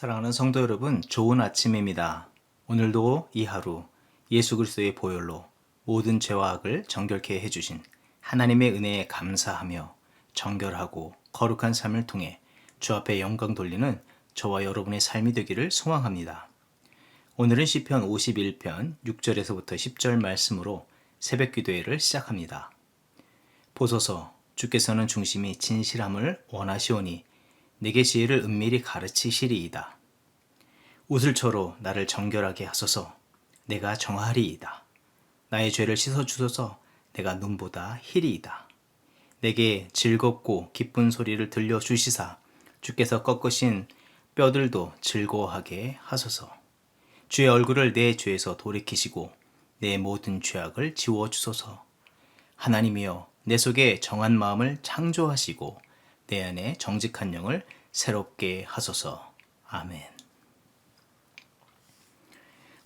사랑하는 성도 여러분, 좋은 아침입니다. 오늘도 이 하루 예수 그리스도의 보혈로 모든 죄와 악을 정결케 해주신 하나님의 은혜에 감사하며 정결하고 거룩한 삶을 통해 주 앞에 영광 돌리는 저와 여러분의 삶이 되기를 소망합니다. 오늘은 시편 51편 6절에서부터 10절 말씀으로 새벽 기도회를 시작합니다. 보소서, 주께서는 중심이 진실함을 원하시오니 내게 지혜를 은밀히 가르치시리이다. 우슬초로 나를 정결하게 하소서. 내가 정하리이다. 나의 죄를 씻어주소서. 내가 눈보다 희리이다. 내게 즐겁고 기쁜 소리를 들려주시사 주께서 꺾으신 뼈들도 즐거워하게 하소서. 주의 얼굴을 내 죄에서 돌이키시고 내 모든 죄악을 지워주소서. 하나님이여, 내 속에 정한 마음을 창조하시고 내 안에 정직한 영을 새롭게 하소서. 아멘.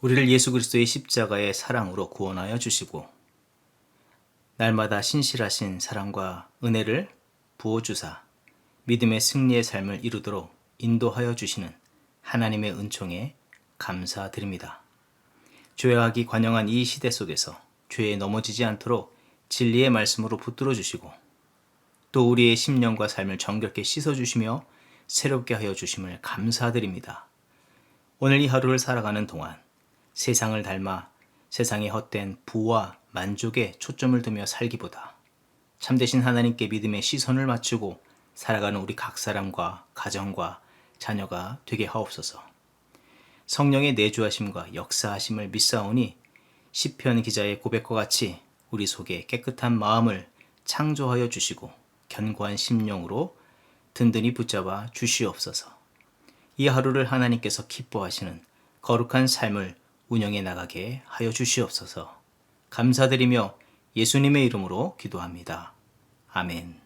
우리를 예수 그리스도의 십자가의 사랑으로 구원하여 주시고 날마다 신실하신 사랑과 은혜를 부어주사 믿음의 승리의 삶을 이루도록 인도하여 주시는 하나님의 은총에 감사드립니다. 죄악이 관영한 이 시대 속에서 죄에 넘어지지 않도록 진리의 말씀으로 붙들어 주시고 또 우리의 심령과 삶을 정결케 씻어주시며 새롭게 하여 주심을 감사드립니다. 오늘 이 하루를 살아가는 동안 세상을 닮아 세상의 헛된 부와 만족에 초점을 두며 살기보다 참되신 하나님께 믿음의 시선을 맞추고 살아가는 우리 각 사람과 가정과 자녀가 되게 하옵소서. 성령의 내주하심과 역사하심을 믿사오니 시편 기자의 고백과 같이 우리 속에 깨끗한 마음을 창조하여 주시고 견고한 심령으로 든든히 붙잡아 주시옵소서. 이 하루를 하나님께서 기뻐하시는 거룩한 삶을 운영해 나가게 하여 주시옵소서. 감사드리며 예수님의 이름으로 기도합니다. 아멘.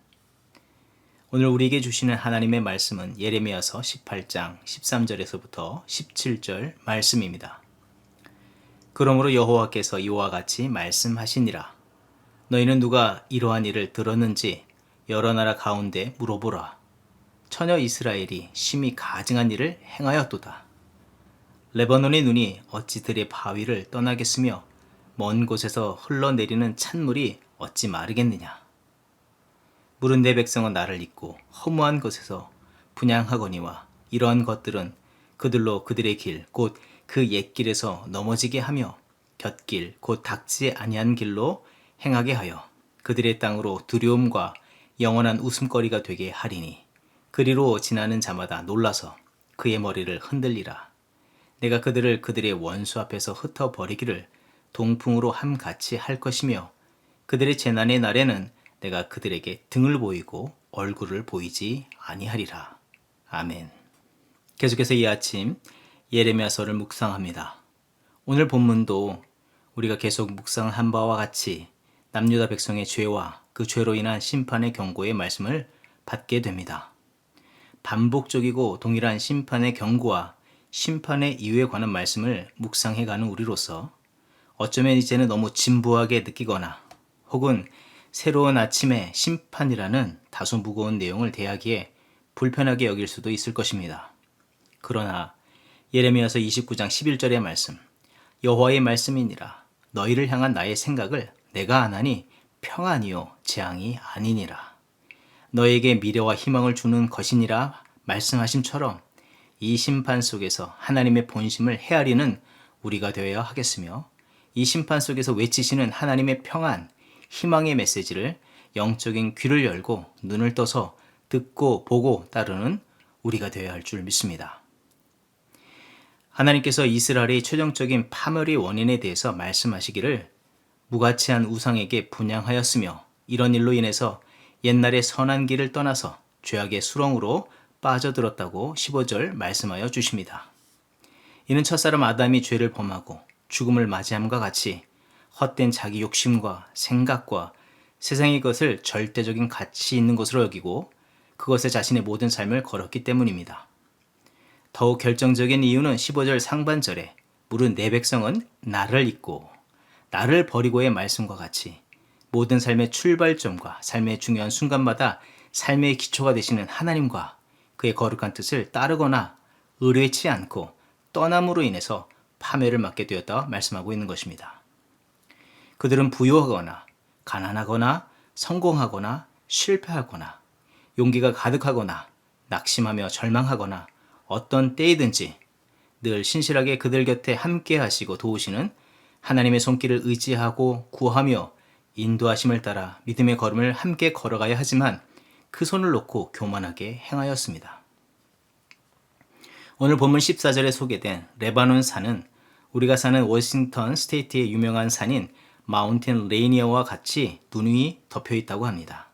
오늘 우리에게 주시는 하나님의 말씀은 예레미야서 18장 13절에서부터 17절 말씀입니다. 그러므로 여호와께서 이와 같이 말씀하시니라. 너희는 누가 이러한 일을 들었는지 여러 나라 가운데 물어보라. 처녀 이스라엘이 심히 가증한 일을 행하였도다. 레바논의 눈이 어찌 들의 바위를 떠나겠으며 먼 곳에서 흘러내리는 찬물이 어찌 마르겠느냐. 물은 내 백성은 나를 잊고 허무한 곳에서 분향하거니와 이러한 것들은 그들로 그들의 길 곧 그 옛길에서 넘어지게 하며 곁길 곧 닥지 아니한 길로 행하게 하여 그들의 땅으로 두려움과 영원한 웃음거리가 되게 하리니 그리로 지나는 자마다 놀라서 그의 머리를 흔들리라. 내가 그들을 그들의 원수 앞에서 흩어버리기를 동풍으로 함같이 할 것이며 그들의 재난의 날에는 내가 그들에게 등을 보이고 얼굴을 보이지 아니하리라. 아멘. 계속해서 이 아침 예레미야서를 묵상합니다. 오늘 본문도 우리가 계속 묵상한 바와 같이 남유다 백성의 죄와 그 죄로 인한 심판의 경고의 말씀을 받게 됩니다. 반복적이고 동일한 심판의 경고와 심판의 이유에 관한 말씀을 묵상해가는 우리로서 어쩌면 이제는 너무 진부하게 느끼거나 혹은 새로운 아침의 심판이라는 다소 무거운 내용을 대하기에 불편하게 여길 수도 있을 것입니다. 그러나 예레미야서 29장 11절의 말씀, 여호와의 말씀이니라. 너희를 향한 나의 생각을 내가 아나니 평안이요 재앙이 아니니라. 너에게 미래와 희망을 주는 것이니라 말씀하심처럼 이 심판 속에서 하나님의 본심을 헤아리는 우리가 되어야 하겠으며 이 심판 속에서 외치시는 하나님의 평안, 희망의 메시지를 영적인 귀를 열고 눈을 떠서 듣고 보고 따르는 우리가 되어야 할 줄 믿습니다. 하나님께서 이스라엘의 최종적인 파멸의 원인에 대해서 말씀하시기를 무가치한 우상에게 분향하였으며 이런 일로 인해서 옛날의 선한 길을 떠나서 죄악의 수렁으로 빠져들었다고 15절 말씀하여 주십니다. 이는 첫사람 아담이 죄를 범하고 죽음을 맞이함과 같이 헛된 자기 욕심과 생각과 세상의 것을 절대적인 가치 있는 것으로 여기고 그것에 자신의 모든 삶을 걸었기 때문입니다. 더욱 결정적인 이유는 15절 상반절에 물은 내 백성은 나를 잊고 나를 버리고의 말씀과 같이 모든 삶의 출발점과 삶의 중요한 순간마다 삶의 기초가 되시는 하나님과 그의 거룩한 뜻을 따르거나 의뢰치 않고 떠남으로 인해서 파멸을 맞게 되었다 말씀하고 있는 것입니다. 그들은 부유하거나 가난하거나 성공하거나 실패하거나 용기가 가득하거나 낙심하며 절망하거나 어떤 때이든지 늘 신실하게 그들 곁에 함께 하시고 도우시는 하나님의 손길을 의지하고 구하며 인도하심을 따라 믿음의 걸음을 함께 걸어가야 하지만 그 손을 놓고 교만하게 행하였습니다. 오늘 본문 14절에 소개된 레바논 산은 우리가 사는 워싱턴 스테이트의 유명한 산인 마운틴 레이니어와 같이 눈이 덮여 있다고 합니다.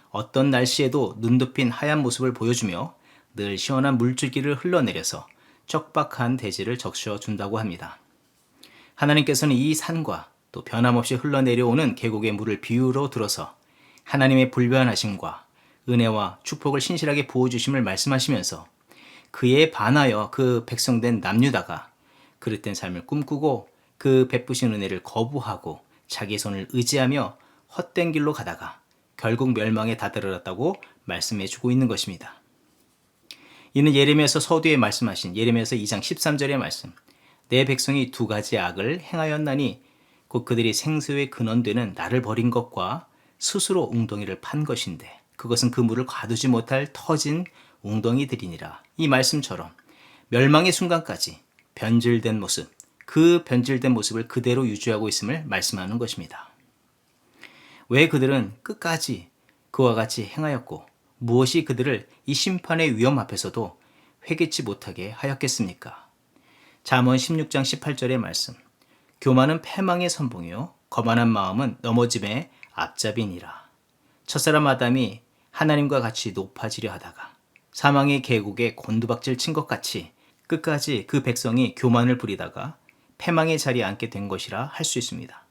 어떤 날씨에도 눈 덮인 하얀 모습을 보여주며 늘 시원한 물줄기를 흘러내려서 척박한 대지를 적셔준다고 합니다. 하나님께서는 이 산과 또 변함없이 흘러내려오는 계곡의 물을 비유로 들어서 하나님의 불변하심과 은혜와 축복을 신실하게 부어주심을 말씀하시면서 그에 반하여 그 백성된 남유다가 그릇된 삶을 꿈꾸고 그 베푸신 은혜를 거부하고 자기 손을 의지하며 헛된 길로 가다가 결국 멸망에 다다르었다고 말씀해 주고 있는 것입니다. 이는 예레미야서 서두에 말씀하신 예레미야서 2장 13절의 말씀, 내 백성이 두 가지 악을 행하였나니 곧 그들이 생수의 근원되는 나를 버린 것과 스스로 웅덩이를 판 것인데 그것은 그 물을 가두지 못할 터진 웅덩이들이니라. 이 말씀처럼 멸망의 순간까지 변질된 모습, 그 변질된 모습을 그대로 유지하고 있음을 말씀하는 것입니다. 왜 그들은 끝까지 그와 같이 행하였고 무엇이 그들을 이 심판의 위험 앞에서도 회개치 못하게 하였겠습니까? 잠언 16장 18절의 말씀, 교만은 패망의 선봉이요 거만한 마음은 넘어짐의 앞잡이니라. 첫사람 아담이 하나님과 같이 높아지려 하다가 사망의 계곡에 곤두박질 친 것 같이 끝까지 그 백성이 교만을 부리다가 패망의 자리에 앉게 된 것이라 할 수 있습니다.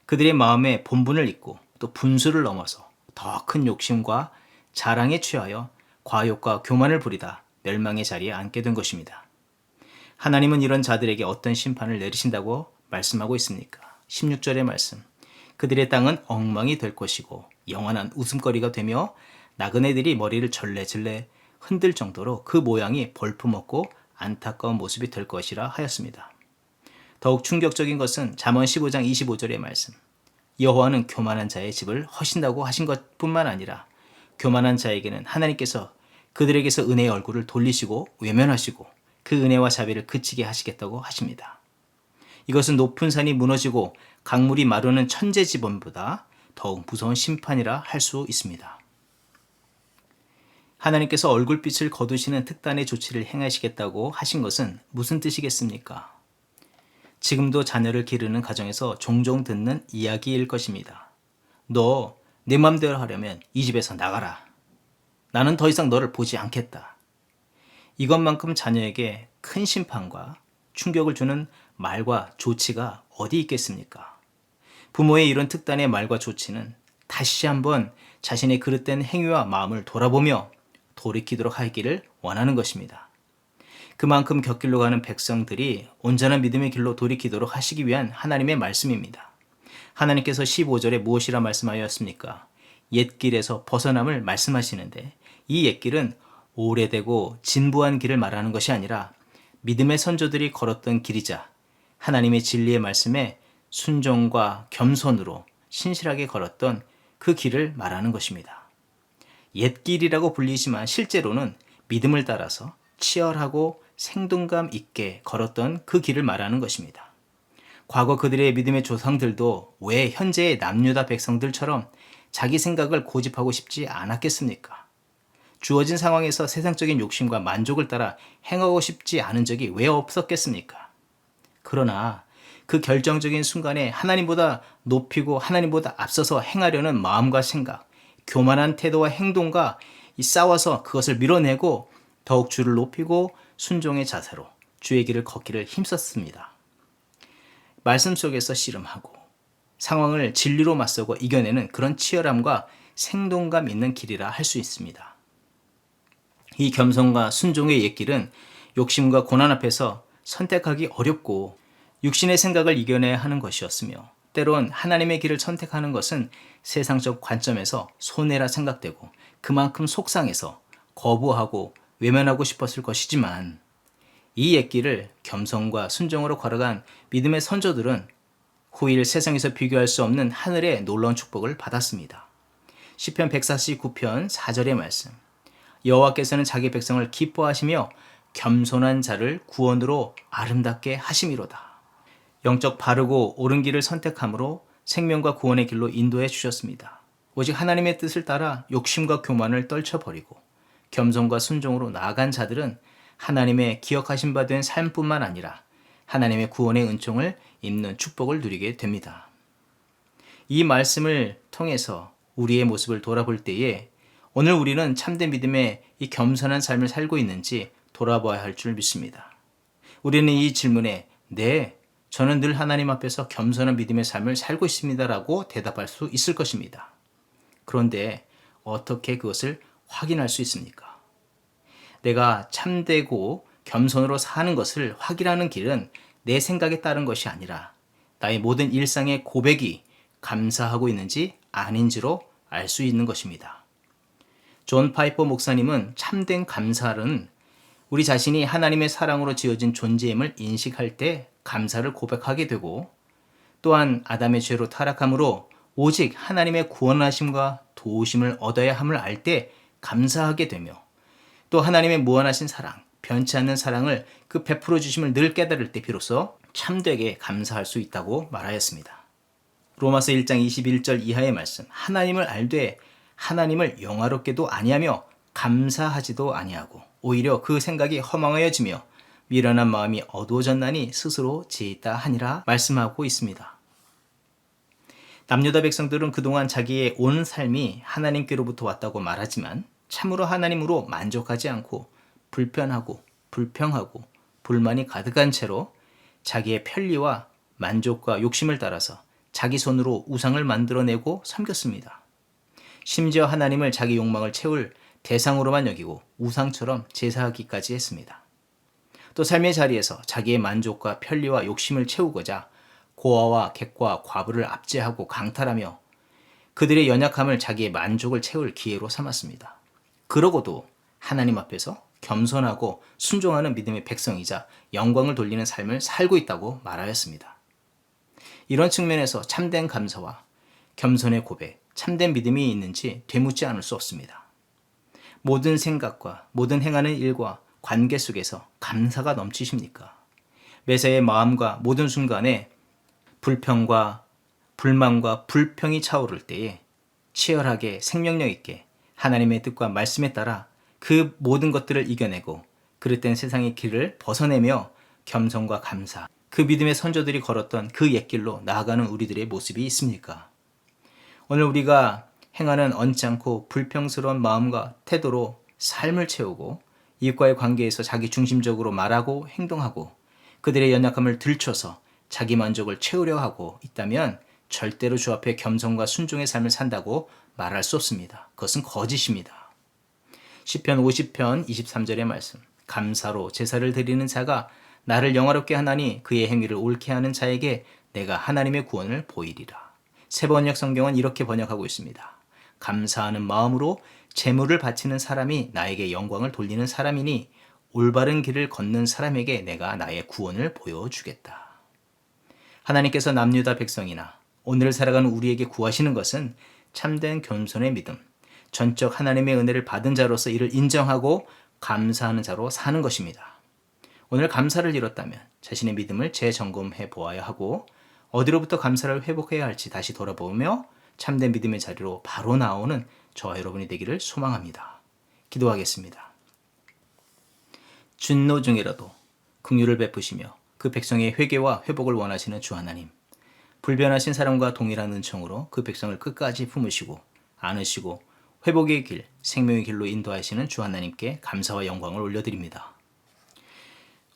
그들의 마음에 본분을 잊고 또 분수를 넘어서 더 큰 욕심과 자랑에 취하여 과욕과 교만을 부리다 멸망의 자리에 앉게 된 것입니다. 하나님은 이런 자들에게 어떤 심판을 내리신다고 말씀하고 있습니까? 16절의 말씀, 그들의 땅은 엉망이 될 것이고 영원한 웃음거리가 되며 나그네들이 머리를 절레절레 흔들 정도로 그 모양이 볼품없고 안타까운 모습이 될 것이라 하였습니다. 더욱 충격적인 것은 잠언 15장 25절의 말씀, 여호와는 교만한 자의 집을 허신다고 하신 것뿐만 아니라 교만한 자에게는 하나님께서 그들에게서 은혜의 얼굴을 돌리시고 외면하시고 그 은혜와 자비를 그치게 하시겠다고 하십니다. 이것은 높은 산이 무너지고 강물이 마르는 천재지변보다 더욱 무서운 심판이라 할 수 있습니다. 하나님께서 얼굴빛을 거두시는 특단의 조치를 행하시겠다고 하신 것은 무슨 뜻이겠습니까? 지금도 자녀를 기르는 가정에서 종종 듣는 이야기일 것입니다. 너 내 맘대로 하려면 이 집에서 나가라. 나는 더 이상 너를 보지 않겠다. 이것만큼 자녀에게 큰 심판과 충격을 주는 말과 조치가 어디 있겠습니까? 부모의 이런 특단의 말과 조치는 다시 한번 자신의 그릇된 행위와 마음을 돌아보며 돌이키도록 하기를 원하는 것입니다. 그만큼 곁길로 가는 백성들이 온전한 믿음의 길로 돌이키도록 하시기 위한 하나님의 말씀입니다. 하나님께서 15절에 무엇이라 말씀하였습니까? 옛길에서 벗어남을 말씀하시는데 이 옛길은 오래되고 진부한 길을 말하는 것이 아니라 믿음의 선조들이 걸었던 길이자 하나님의 진리의 말씀에 순종과 겸손으로 신실하게 걸었던 그 길을 말하는 것입니다. 옛길이라고 불리지만 실제로는 믿음을 따라서 치열하고 생동감 있게 걸었던 그 길을 말하는 것입니다. 과거 그들의 믿음의 조상들도 왜 현재의 남유다 백성들처럼 자기 생각을 고집하고 싶지 않았겠습니까? 주어진 상황에서 세상적인 욕심과 만족을 따라 행하고 싶지 않은 적이 왜 없었겠습니까? 그러나 그 결정적인 순간에 하나님보다 높이고 하나님보다 앞서서 행하려는 마음과 생각, 교만한 태도와 행동과 싸워서 그것을 밀어내고 더욱 주를 높이고 순종의 자세로 주의 길을 걷기를 힘썼습니다. 말씀 속에서 씨름하고 상황을 진리로 맞서고 이겨내는 그런 치열함과 생동감 있는 길이라 할 수 있습니다. 이 겸손과 순종의 옛길은 욕심과 고난 앞에서 선택하기 어렵고 육신의 생각을 이겨내야 하는 것이었으며 때론 하나님의 길을 선택하는 것은 세상적 관점에서 손해라 생각되고 그만큼 속상해서 거부하고 외면하고 싶었을 것이지만 이 옛길을 겸손과 순종으로 걸어간 믿음의 선조들은 후일 세상에서 비교할 수 없는 하늘의 놀라운 축복을 받았습니다. 시편 149편 4절의 말씀. 여호와께서는 자기 백성을 기뻐하시며 겸손한 자를 구원으로 아름답게 하심이로다. 영적 바르고 옳은 길을 선택함으로 생명과 구원의 길로 인도해 주셨습니다. 오직 하나님의 뜻을 따라 욕심과 교만을 떨쳐버리고 겸손과 순종으로 나아간 자들은 하나님의 기억하신 바 된 삶뿐만 아니라 하나님의 구원의 은총을 입는 축복을 누리게 됩니다. 이 말씀을 통해서 우리의 모습을 돌아볼 때에 오늘 우리는 참된 믿음의 이 겸손한 삶을 살고 있는지 돌아봐야 할 줄 믿습니다. 우리는 이 질문에 네, 저는 늘 하나님 앞에서 겸손한 믿음의 삶을 살고 있습니다라고 대답할 수 있을 것입니다. 그런데 어떻게 그것을 확인할 수 있습니까? 내가 참되고 겸손으로 사는 것을 확인하는 길은 내 생각에 따른 것이 아니라 나의 모든 일상의 고백이 감사하고 있는지 아닌지로 알 수 있는 것입니다. 존 파이퍼 목사님은 참된 감사는 우리 자신이 하나님의 사랑으로 지어진 존재임을 인식할 때 감사를 고백하게 되고, 또한 아담의 죄로 타락함으로 오직 하나님의 구원하심과 도우심을 얻어야 함을 알 때 감사하게 되며, 또 하나님의 무한하신 사랑, 변치 않는 사랑을 그 베풀어 주심을 늘 깨달을 때 비로소 참되게 감사할 수 있다고 말하였습니다. 로마서 1장 21절 이하의 말씀. 하나님을 알되 하나님을 영화롭게도 아니하며 감사하지도 아니하고 오히려 그 생각이 허망하여지며 미련한 마음이 어두워졌나니 스스로 지있다 하니라 말씀하고 있습니다. 남유다 백성들은 그동안 자기의 온 삶이 하나님께로부터 왔다고 말하지만 참으로 하나님으로 만족하지 않고 불편하고 불평하고 불만이 가득한 채로 자기의 편리와 만족과 욕심을 따라서 자기 손으로 우상을 만들어내고 섬겼습니다. 심지어 하나님을 자기 욕망을 채울 대상으로만 여기고 우상처럼 제사하기까지 했습니다. 또 삶의 자리에서 자기의 만족과 편리와 욕심을 채우고자 고아와 객과 과부를 압제하고 강탈하며 그들의 연약함을 자기의 만족을 채울 기회로 삼았습니다. 그러고도 하나님 앞에서 겸손하고 순종하는 믿음의 백성이자 영광을 돌리는 삶을 살고 있다고 말하였습니다. 이런 측면에서 참된 감사와 겸손의 고백, 참된 믿음이 있는지 되묻지 않을 수 없습니다. 모든 생각과 모든 행하는 일과 관계 속에서 감사가 넘치십니까? 매사의 마음과 모든 순간에 불평과 불만과 불평이 차오를 때에 치열하게 생명력 있게 하나님의 뜻과 말씀에 따라 그 모든 것들을 이겨내고 그릇된 세상의 길을 벗어내며 겸손과 감사, 그 믿음의 선조들이 걸었던 그 옛길로 나아가는 우리들의 모습이 있습니까? 오늘 우리가 행하는 언짢고 불평스러운 마음과 태도로 삶을 채우고 이웃과의 관계에서 자기 중심적으로 말하고 행동하고 그들의 연약함을 들춰서 자기 만족을 채우려 하고 있다면 절대로 주 앞에 겸손과 순종의 삶을 산다고 말할 수 없습니다. 그것은 거짓입니다. 시편 50편 23절의 말씀. 감사로 제사를 드리는 자가 나를 영화롭게 하나니 그의 행위를 옳게 하는 자에게 내가 하나님의 구원을 보이리라. 새번역 성경은 이렇게 번역하고 있습니다. 감사하는 마음으로 제물을 바치는 사람이 나에게 영광을 돌리는 사람이니 올바른 길을 걷는 사람에게 내가 나의 구원을 보여주겠다. 하나님께서 남유다 백성이나 오늘을 살아가는 우리에게 구하시는 것은 참된 겸손의 믿음, 전적 하나님의 은혜를 받은 자로서 이를 인정하고 감사하는 자로 사는 것입니다. 오늘 감사를 잃었다면 자신의 믿음을 재점검해 보아야 하고 어디로부터 감사를 회복해야 할지 다시 돌아보며 참된 믿음의 자리로 바로 나오는 저와 여러분이 되기를 소망합니다. 기도하겠습니다. 진노 중이라도 긍휼을 베푸시며 그 백성의 회개와 회복을 원하시는 주 하나님, 불변하신 사랑과 동일한 은총으로 그 백성을 끝까지 품으시고 안으시고 회복의 길, 생명의 길로 인도하시는 주 하나님께 감사와 영광을 올려드립니다.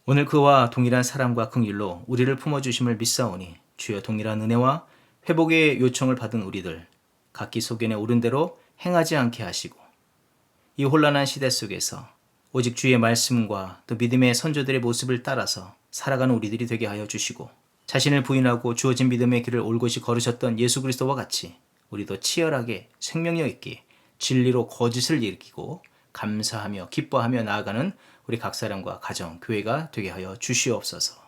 오늘 그와 동일한 사랑과 긍휼로 우리를 품어주심을 믿사오니 주여 동일한 은혜와 회복의 요청을 받은 우리들 각기 소견에 오른 대로 행하지 않게 하시고 이 혼란한 시대 속에서 오직 주의 말씀과 또 믿음의 선조들의 모습을 따라서 살아가는 우리들이 되게 하여 주시고 자신을 부인하고 주어진 믿음의 길을 올곧이 걸으셨던 예수 그리스도와 같이 우리도 치열하게 생명력 있게 진리로 거짓을 일으키고 감사하며 기뻐하며 나아가는 우리 각 사람과 가정, 교회가 되게 하여 주시옵소서.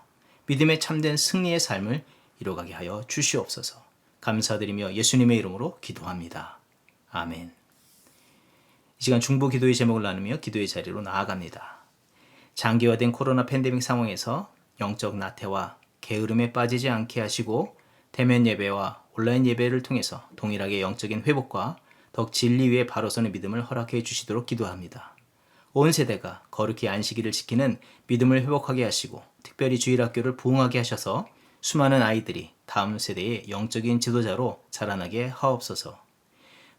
믿음의 참된 승리의 삶을 이뤄가게 하여 주시옵소서. 감사드리며 예수님의 이름으로 기도합니다. 아멘. 이 시간 중보 기도의 제목을 나누며 기도의 자리로 나아갑니다. 장기화된 코로나 팬데믹 상황에서 영적 나태와 게으름에 빠지지 않게 하시고 대면 예배와 온라인 예배를 통해서 동일하게 영적인 회복과 더욱 진리 위에 바로 서는 믿음을 허락해 주시도록 기도합니다. 온 세대가 거룩히 안식일을 지키는 믿음을 회복하게 하시고 특별히 주일학교를 부흥하게 하셔서 수많은 아이들이 다음 세대의 영적인 지도자로 자라나게 하옵소서.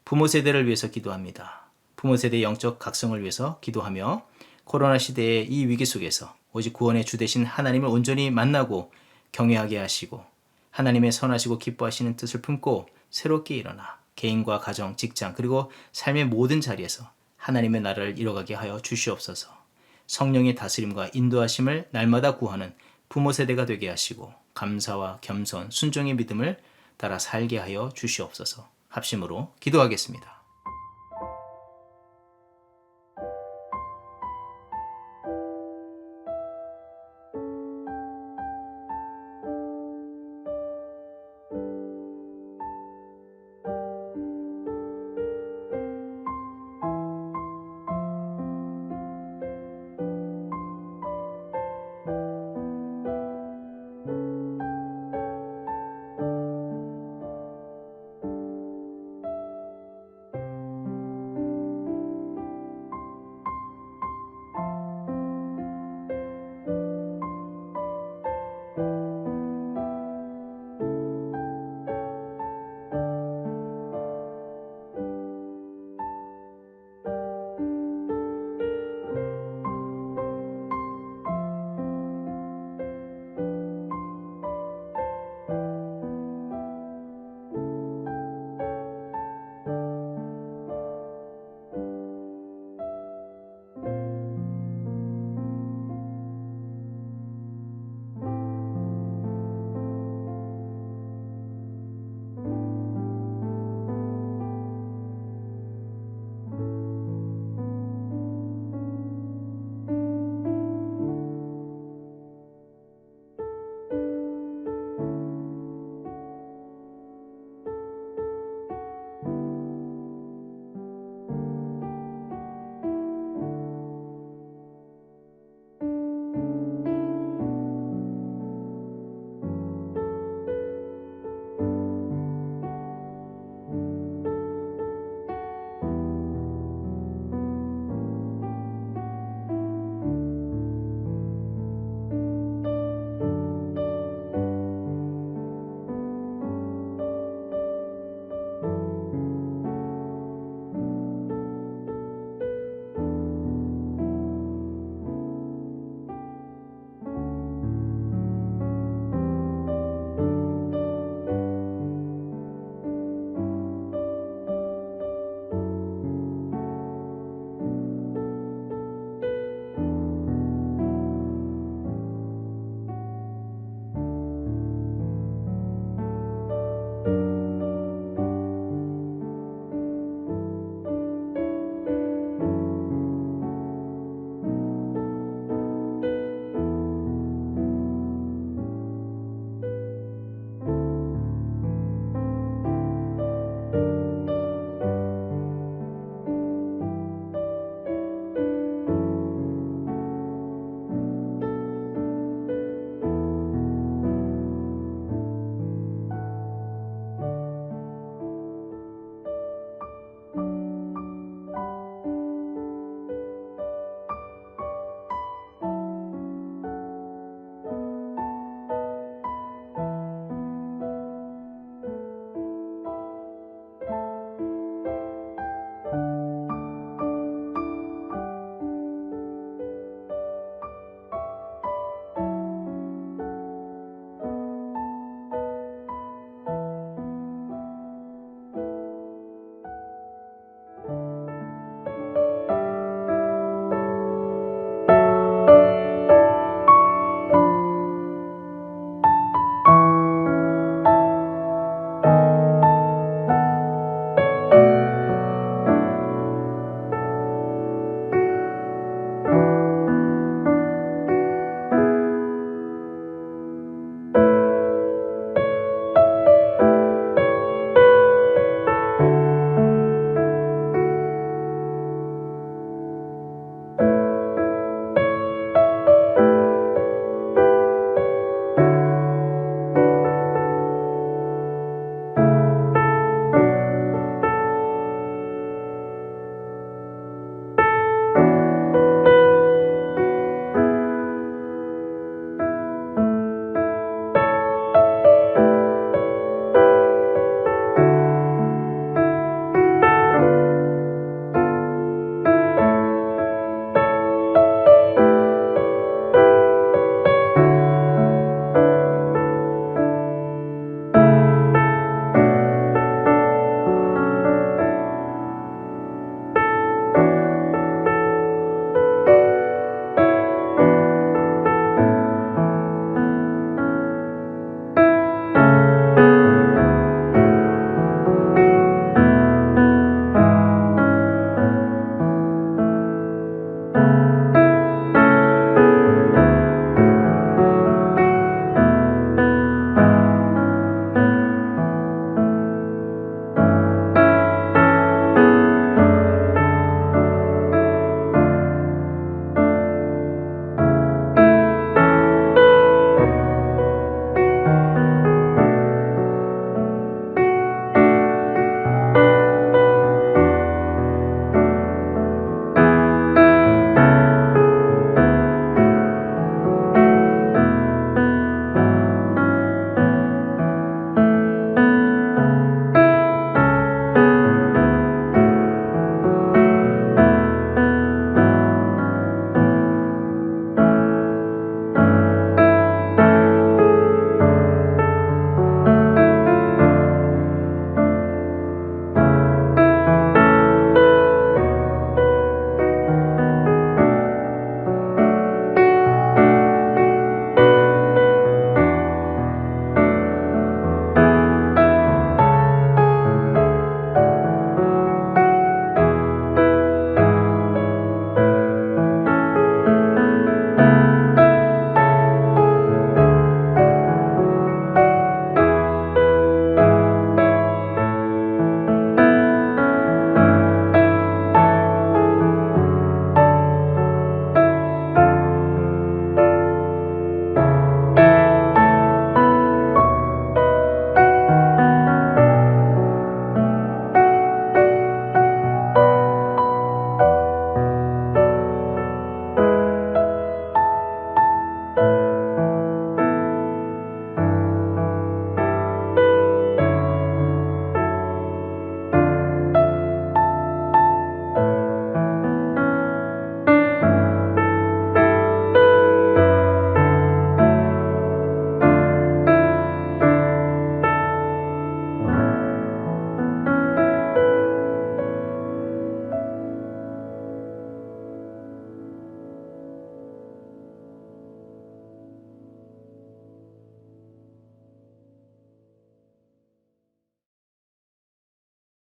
부모 세대를 위해서 기도합니다. 부모 세대의 영적 각성을 위해서 기도하며 코로나 시대의 이 위기 속에서 오직 구원의 주 되신 하나님을 온전히 만나고 경외하게 하시고 하나님의 선하시고 기뻐하시는 뜻을 품고 새롭게 일어나 개인과 가정, 직장 그리고 삶의 모든 자리에서 하나님의 나라를 이뤄가게 하여 주시옵소서. 성령의 다스림과 인도하심을 날마다 구하는 부모 세대가 되게 하시고 감사와 겸손, 순종의 믿음을 따라 살게 하여 주시옵소서. 합심으로 기도하겠습니다.